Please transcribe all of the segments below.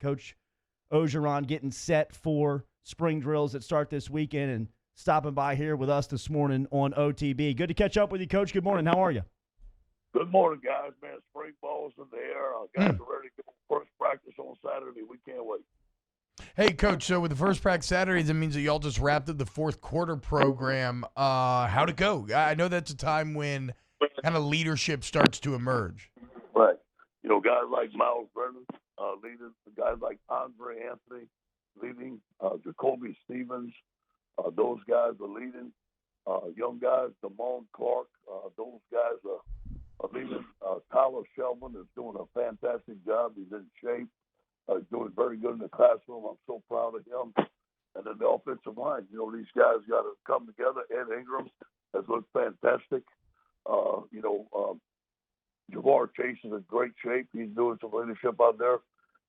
Coach Orgeron getting set for spring drills that start this weekend and stopping by here with us this morning on OTB. Good to catch up with you, Coach. Good morning. How are you? Good morning, guys. Man, spring ball's in the air. Guys are ready to go. First practice on Saturday. We can't wait. Hey, Coach, so with the first practice Saturdays, that means that y'all just wrapped up the fourth quarter program. How'd it go? I know that's a time when kind of leadership starts to emerge. Right. You know, guys like Miles Brennan leading, guys like Andre Anthony leading, Jacoby Stevens, those guys are leading. Young guys, Damone Clark, those guys are leading. Tyler Shelman is doing a fantastic job. He's in shape. Doing very good in the classroom. I'm so proud of him. And then the offensive line, you know, these guys got to come together. Ed Ingram has looked fantastic. Javar Chase is in great shape. He's doing some leadership out there.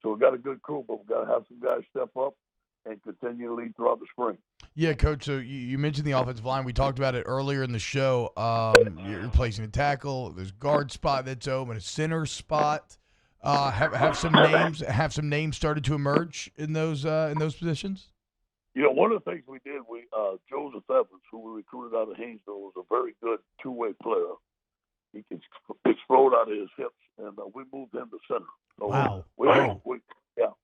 So we've got a good crew, but we've got to have some guys step up and continue to lead throughout the spring. Yeah, Coach, so you mentioned the offensive line. We talked about it earlier in the show. You're replacing a tackle. There's a guard spot that's open, a center spot. Have some names started to emerge in those positions? You know, one of the things we did, Joseph Evans, who we recruited out of Haynesville, was a very good two-way player. He can explode out of his hips, and we moved him to center. So wow.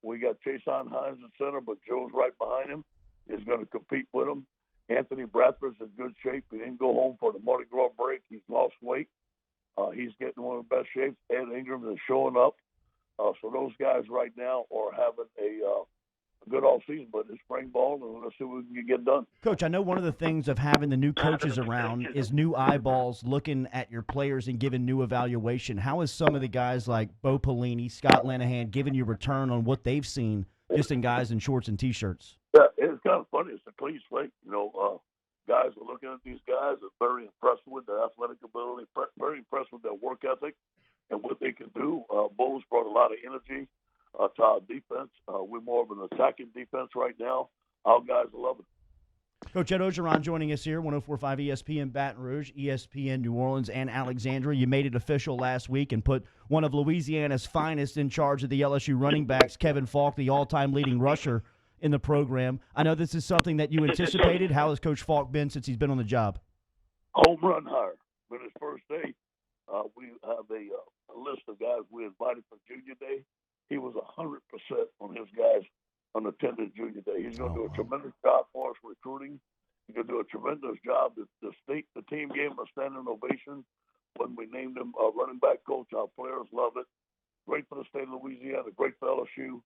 We got Chason Hines in center, but Joe's right behind him. Is going to compete with him. Anthony Bradford's in good shape. He didn't go home for the Mardi Gras break. He's lost weight. He's getting one of the best shapes. Ed Ingram is showing up. So those guys right now are having a good offseason, but it's spring ball, and let's see what we can get done. Coach, I know one of the things of having the new coaches around is new eyeballs looking at your players and giving new evaluation. How is some of the guys like Bo Pelini, Scott Linehan giving you return on what they've seen just in guys in shorts and T-shirts? Yeah, it's kind of funny. It's a clean slate. You know, guys are looking at these guys and very impressed with their athletic ability, very impressed with their work ethic and what they can do. Bo's brought a lot of energy to our defense. We're more of an attacking defense right now. Our guys are loving it. Coach Ed Orgeron joining us here, 104.5 ESPN Baton Rouge, ESPN New Orleans, and Alexandria. You made it official last week and put one of Louisiana's finest in charge of the LSU running backs, Kevin Faulk, the all-time leading rusher in the program. I know this is something that you anticipated. How has Coach Faulk been since he's been on the job? Home run hire. But his first day, we have a list of guys we invited for Junior Day. He was 100% on his guys unattended Junior Day. He's going to do a tremendous job for us recruiting. He's going to do a tremendous job. The team gave him a standing ovation when we named him running back coach. Our players love it. Great for the state of Louisiana. Great for LSU.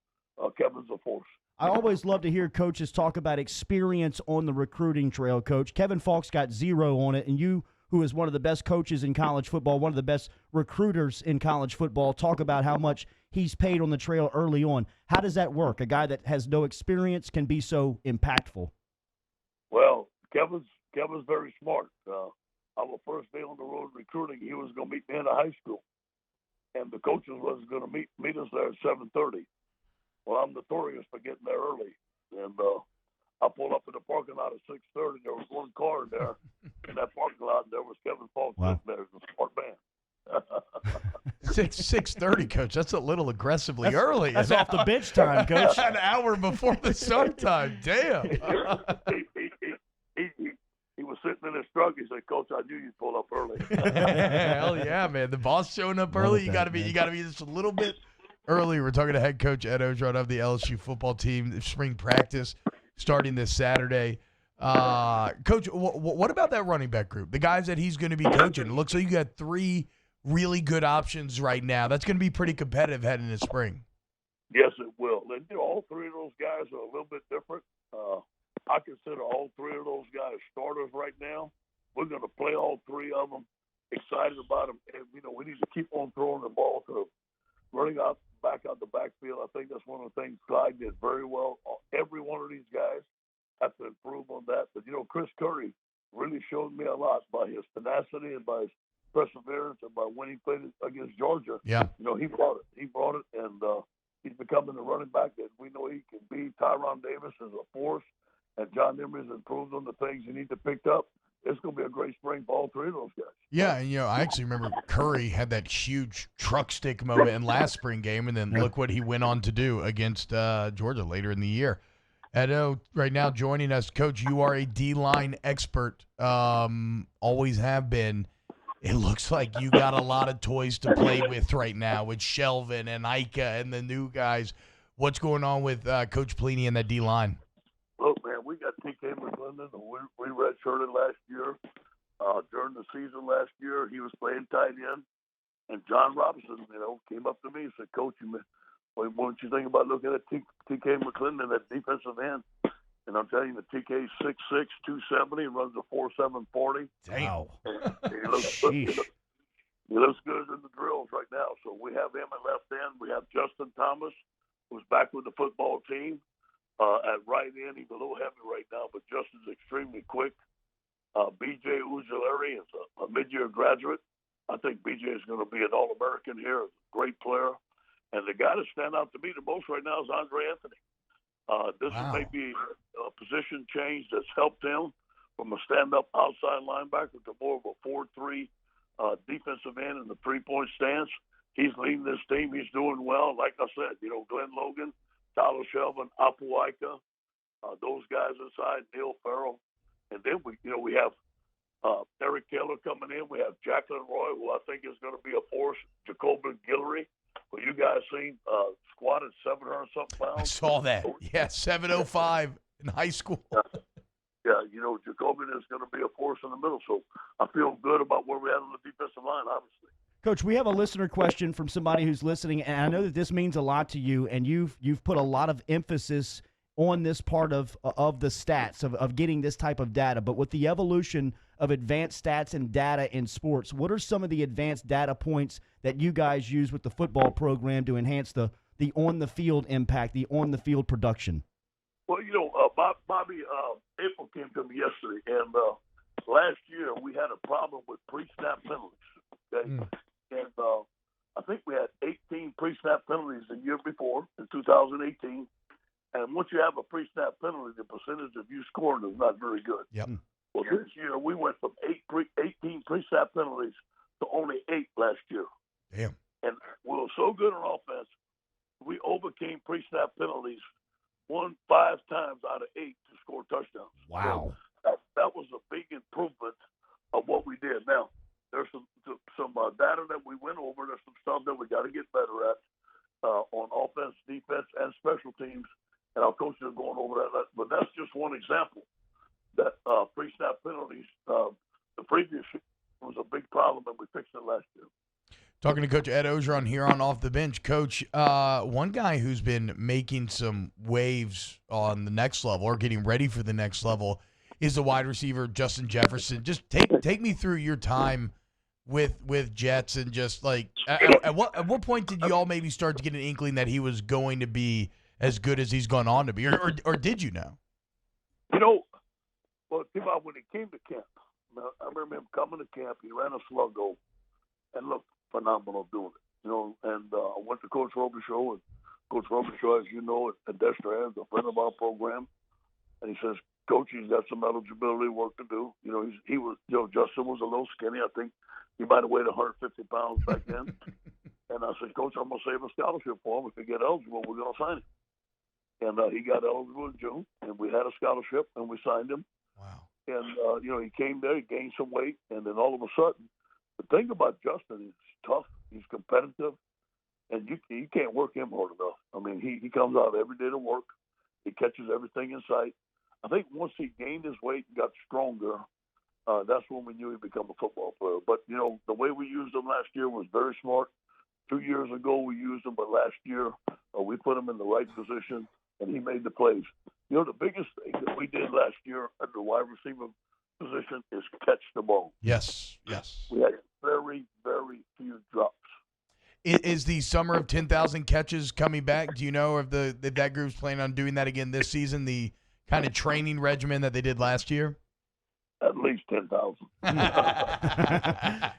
Kevin's a force. I always love to hear coaches talk about experience on the recruiting trail, Coach. Kevin Faulk's got 0 on it, and you, who is one of the best coaches in college football, one of the best recruiters in college football, talk about how much he's paid on the trail early on. How does that work? A guy that has no experience can be so impactful. Well, Kevin's very smart. Our first day on the road recruiting, he was going to meet me in the high school, and the coaches was going to meet us there at 7:30. Well, I'm notorious for getting there early, and I pulled up in the parking lot at 6:30. There was one car in there in that parking lot, and there was Kevin Faulk sitting there. It was a smart man. 6:30, Coach. That's a little aggressively early. That's off the bench time, Coach. An hour before the start time. Damn. He was sitting in his truck. He said, "Coach, I knew you'd pull up early." Hell yeah, man! The boss showing up early. You got to be just a little bit early. We're talking to head coach Ed Orgeron of the LSU football team. Spring practice starting this Saturday. Coach, what about that running back group? The guys that he's going to be coaching. It looks like you got 3 really good options right now. That's going to be pretty competitive heading into spring. Yes, it will. And all 3 of those guys are a little bit different. I consider all 3 of those guys starters right now. We're going to play all 3 of them. Excited about them. And, we need to keep on throwing the ball to them. Running back out the backfield, I think that's one of the things Clyde did very well. Every one of these guys have to improve on that. But, Chris Curry really showed me a lot by his tenacity and by his perseverance and by when he played against Georgia. Yeah. He brought it, and he's becoming the running back that we know he can be. Tyron Davis is a force, and John Emery has improved on the things he needs to pick up. it's going to be a great spring for all three of those guys. Yeah, and I actually remember Curry had that huge truck stick moment in last spring game, and then look what he went on to do against Georgia later in the year. Edo, right now joining us, Coach, you are a D-line expert, always have been. It looks like you got a lot of toys to play with right now with Shelvin and Ika and the new guys. What's going on with Coach Pelini and that D-line? Look, man, we got TK McClendon, who we redshirted last year. During the season last year, he was playing tight end. And John Robinson, came up to me and said, Coach, what don't you think about looking at TK McClendon, that defensive end? And I'm telling you, the TK's 6'6", 270, and runs a 4.7 40. Damn. He looks good in the drills right now. So we have him at left end. We have Justin Thomas, who's back with the football team. At right end, he's a little heavy right now, but Justin's extremely quick. B.J. Ujulari is a mid-year graduate. I think B.J. is going to be an All-American here. Great player. And the guy that stands out to me the most right now is Andre Anthony. This is maybe a position change that's helped him from a stand-up outside linebacker to more of a 4-3 defensive end in the three-point stance. He's leading this team. He's doing well. Like I said, Glenn Logan, Tyler Shelvin, Apu Ika, those guys inside, Neil Farrell. And then we have Eric Taylor coming in. We have Jacqueline Roy, who I think is going to be a force. Jacobin Guillory, who you guys seen squatted 700-something pounds. I saw that. Yeah, 705 in high school. Yeah, Jacobin is going to be a force in the middle. So I feel good about where we're at on the defensive line, obviously. Coach, we have a listener question from somebody who's listening, and I know that this means a lot to you, and you've put a lot of emphasis on this part of the stats, of getting this type of data. But with the evolution of advanced stats and data in sports, what are some of the advanced data points that you guys use with the football program to enhance the on-the-field impact, the on-the-field production? Well, Bobby, April came to me yesterday, and last year we had a problem with pre-snap penalties. Okay? And I think we had 18 pre-snap penalties the year before, in 2018. And once you have a pre-snap penalty, the percentage of you scoring is not very good. Yep. Well, this year we went from 18 pre-snap penalties to only 8 last year. Damn. And we were so good on offense, we overcame pre-snap penalties 5 times out of 8 to score touchdowns. Wow. So that was a big improvement of what we did. Now, there's some data that we went over. There's some stuff that we got to get better at on offense, defense, and special teams. And our coaches are going over that. But that's just one example that pre-snap penalties, the previous year was a big problem, and we fixed it last year. Talking to Coach Ed Orgeron here on Off the Bench. Coach, one guy who's been making some waves on the next level or getting ready for the next level is the wide receiver, Justin Jefferson. Just take me through your time with Jets and just like at what point did you all maybe start to get an inkling that he was going to be as good as he's gone on to be, or did you know? Well, T-Bob, when he came to camp, I remember him coming to camp. He ran a sluggo and looked phenomenal doing it. And I went to Coach Robichaud, and Coach Robichaud, as you know, at Destra, is a friend of our program, and he says, Coach, he's got some eligibility work to do. Justin was a little skinny. I think he might have weighed 150 pounds back then. And I said, Coach, I'm going to save a scholarship for him. If he get eligible, we're going to sign him. And he got eligible in June, and we had a scholarship, and we signed him. Wow. And, he came there, he gained some weight, and then all of a sudden, the thing about Justin is he's tough, he's competitive, and you can't work him hard enough. I mean, he comes out every day to work. He catches everything in sight. I think once he gained his weight and got stronger, that's when we knew he'd become a football player. But, the way we used him last year was very smart. 2 years ago we used him, but last year we put him in the right position, and he made the plays. The biggest thing that we did last year at the wide receiver position is catch the ball. Yes. We had very, very few drops. Is the summer of 10,000 catches coming back? Do you know if that group's planning on doing that again this season, the kind of training regimen that they did last year? At least 10,000.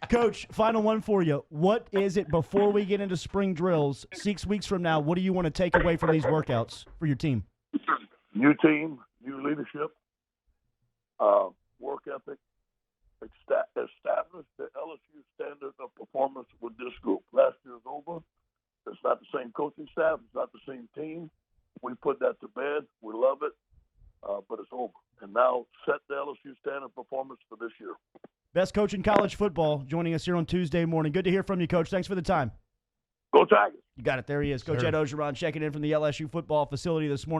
Coach, final one for you. What is it before we get into spring drills 6 weeks from now? What do you want to take away from these workouts for your team? New team, new leadership, work ethic, established the LSU standard of performance with this group. Last year's over. It's not the same coaching staff. It's not the same team. We put that to bed. We love it, but it's over. And now set the LSU standard performance for this year. Best coach in college football joining us here on Tuesday morning. Good to hear from you, Coach. Thanks for the time. Go Tigers. You got it. There he is. Coach Ed Orgeron checking in from the LSU football facility this morning.